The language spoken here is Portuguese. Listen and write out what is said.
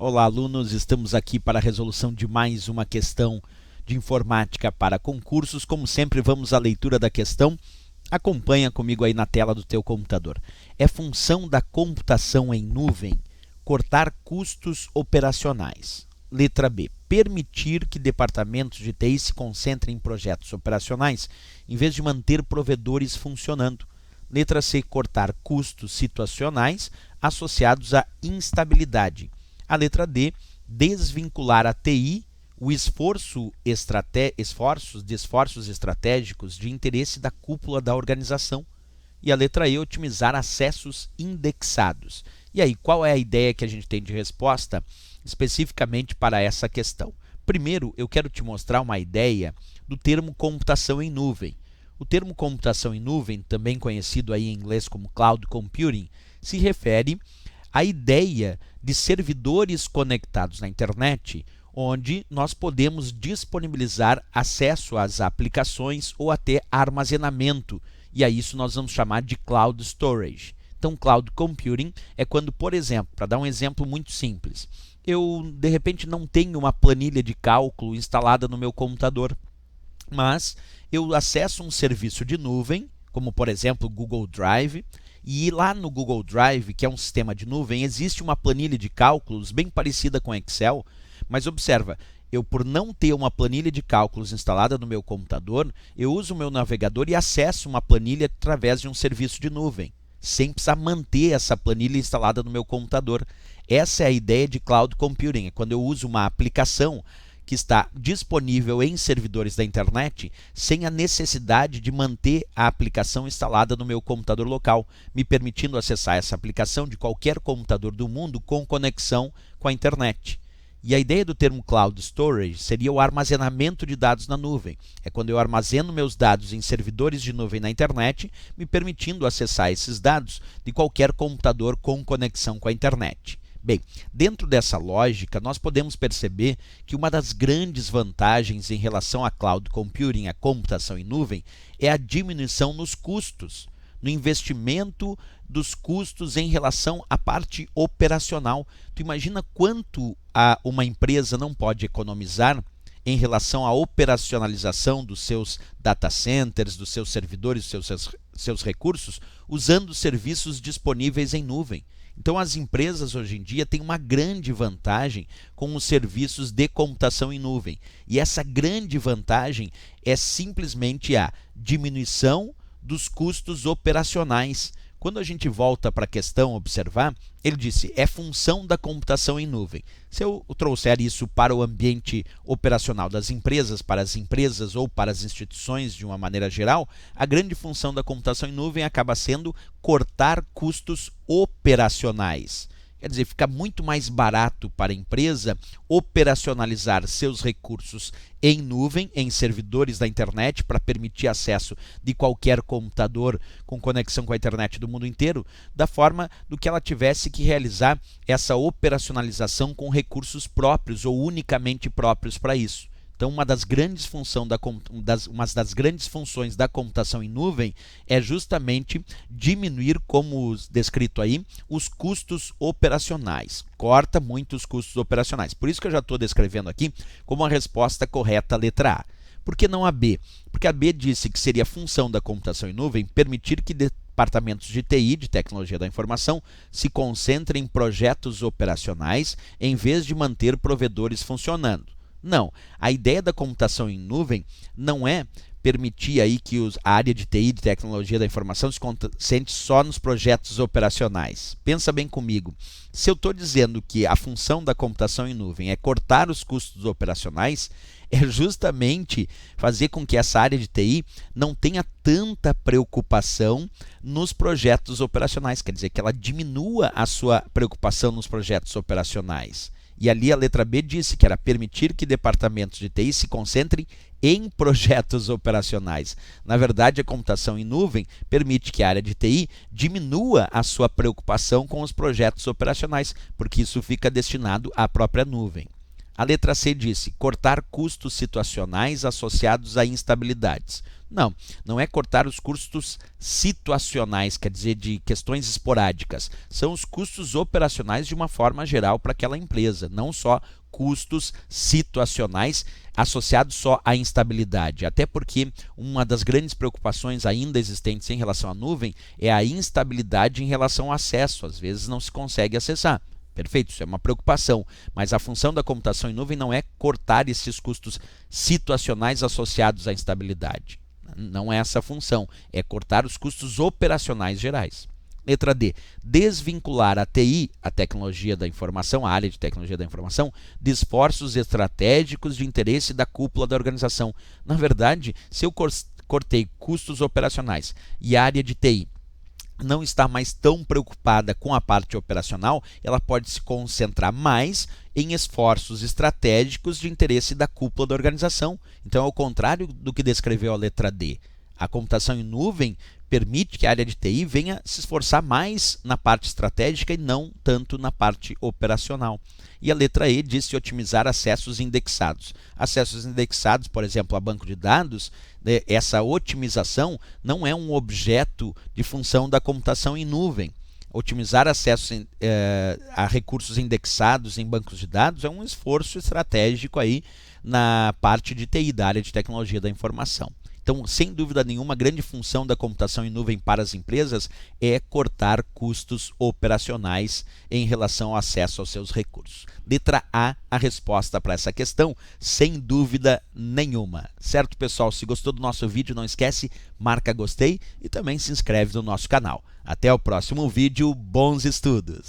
Olá, alunos! Estamos aqui para a resolução de mais uma questão de informática para concursos. Como sempre, vamos à leitura da questão. Acompanha comigo aí na tela do teu computador. É função da computação em nuvem cortar custos operacionais. Letra B. Permitir que departamentos de TI se concentrem em projetos operacionais, em vez de manter provedores funcionando. Letra C. Cortar custos situacionais associados à instabilidade. A letra D, desvincular a TI o esforços estratégicos de interesse da cúpula da organização. E a letra E, otimizar acessos indexados. E aí, qual é a ideia que a gente tem de resposta especificamente para essa questão? Primeiro, eu quero te mostrar uma ideia do termo computação em nuvem. O termo computação em nuvem, também conhecido aí em inglês como Cloud Computing, se refere à ideia de servidores conectados na internet, onde nós podemos disponibilizar acesso às aplicações ou até armazenamento, e a isso nós vamos chamar de Cloud Storage. Então, Cloud Computing é quando, por exemplo, para dar um exemplo muito simples, eu de repente não tenho uma planilha de cálculo instalada no meu computador, mas eu acesso um serviço de nuvem, como por exemplo o Google Drive, e lá no Google Drive, que é um sistema de nuvem, existe uma planilha de cálculos bem parecida com Excel, mas observa, eu por não ter uma planilha de cálculos instalada no meu computador, eu uso o meu navegador e acesso uma planilha através de um serviço de nuvem, sem precisar manter essa planilha instalada no meu computador. Essa é a ideia de Cloud Computing, é quando eu uso uma aplicação que está disponível em servidores da internet, sem a necessidade de manter a aplicação instalada no meu computador local, me permitindo acessar essa aplicação de qualquer computador do mundo com conexão com a internet. E a ideia do termo Cloud Storage seria o armazenamento de dados na nuvem. É quando eu armazeno meus dados em servidores de nuvem na internet, me permitindo acessar esses dados de qualquer computador com conexão com a internet. Bem, dentro dessa lógica, nós podemos perceber que uma das grandes vantagens em relação a Cloud Computing, a computação em nuvem, é a diminuição nos custos, no investimento dos custos em relação à parte operacional. Tu imagina quanto uma empresa não pode economizar em relação à operacionalização dos seus data centers, dos seus servidores, dos seus recursos, usando serviços disponíveis em nuvem. Então, as empresas hoje em dia têm uma grande vantagem com os serviços de computação em nuvem. E essa grande vantagem é simplesmente a diminuição dos custos operacionais. Quando a gente volta para a questão observar, ele disse, é função da computação em nuvem. Se eu trouxer isso para o ambiente operacional das empresas, para as empresas ou para as instituições de uma maneira geral, a grande função da computação em nuvem acaba sendo cortar custos operacionais. Quer dizer, fica muito mais barato para a empresa operacionalizar seus recursos em nuvem, em servidores da internet, para permitir acesso de qualquer computador com conexão com a internet do mundo inteiro, da forma do que ela tivesse que realizar essa operacionalização com recursos próprios ou unicamente próprios para isso. Então, uma das grandes funções da computação em nuvem é justamente diminuir, como descrito aí, os custos operacionais. Corta muito os custos operacionais. Por isso que eu já estou descrevendo aqui como a resposta correta a letra A. Por que não a B? Porque a B disse que seria função da computação em nuvem permitir que departamentos de TI, de tecnologia da informação, se concentrem em projetos operacionais em vez de manter provedores funcionando. Não, a ideia da computação em nuvem não é permitir aí que a área de TI, de tecnologia da informação, se concentre só nos projetos operacionais. Pensa bem comigo, se eu estou dizendo que a função da computação em nuvem é cortar os custos operacionais, é justamente fazer com que essa área de TI não tenha tanta preocupação nos projetos operacionais, quer dizer, que ela diminua a sua preocupação nos projetos operacionais. E ali a letra B disse que era permitir que departamentos de TI se concentrem em projetos operacionais. Na verdade, a computação em nuvem permite que a área de TI diminua a sua preocupação com os projetos operacionais, porque isso fica destinado à própria nuvem. A letra C disse cortar custos situacionais associados a instabilidades. Não, não é cortar os custos situacionais, quer dizer, de questões esporádicas. São os custos operacionais de uma forma geral para aquela empresa, não só custos situacionais associados só à instabilidade. Até porque uma das grandes preocupações ainda existentes em relação à nuvem é a instabilidade em relação ao acesso. Às vezes não se consegue acessar. Perfeito, isso é uma preocupação, mas a função da computação em nuvem não é cortar esses custos situacionais associados à instabilidade. Não é essa a função, é cortar os custos operacionais gerais. Letra D. Desvincular a TI, a tecnologia da informação, a área de tecnologia da informação, de esforços estratégicos de interesse da cúpula da organização. Na verdade, se eu cortei custos operacionais e a área de TI não está mais tão preocupada com a parte operacional, ela pode se concentrar mais em esforços estratégicos de interesse da cúpula da organização. Então, ao contrário do que descreveu a letra D, a computação em nuvem permite que a área de TI venha se esforçar mais na parte estratégica e não tanto na parte operacional. E a letra E diz se otimizar acessos indexados. Acessos indexados, por exemplo, a banco de dados, essa otimização não é um objeto de função da computação em nuvem. Otimizar acesso a recursos indexados em bancos de dados é um esforço estratégico aí na parte de TI, da área de tecnologia da informação. Então, sem dúvida nenhuma, a grande função da computação em nuvem para as empresas é cortar custos operacionais em relação ao acesso aos seus recursos. Letra A, a resposta para essa questão, sem dúvida nenhuma. Certo, pessoal? Se gostou do nosso vídeo, não esquece, marca gostei e também se inscreve no nosso canal. Até o próximo vídeo, bons estudos!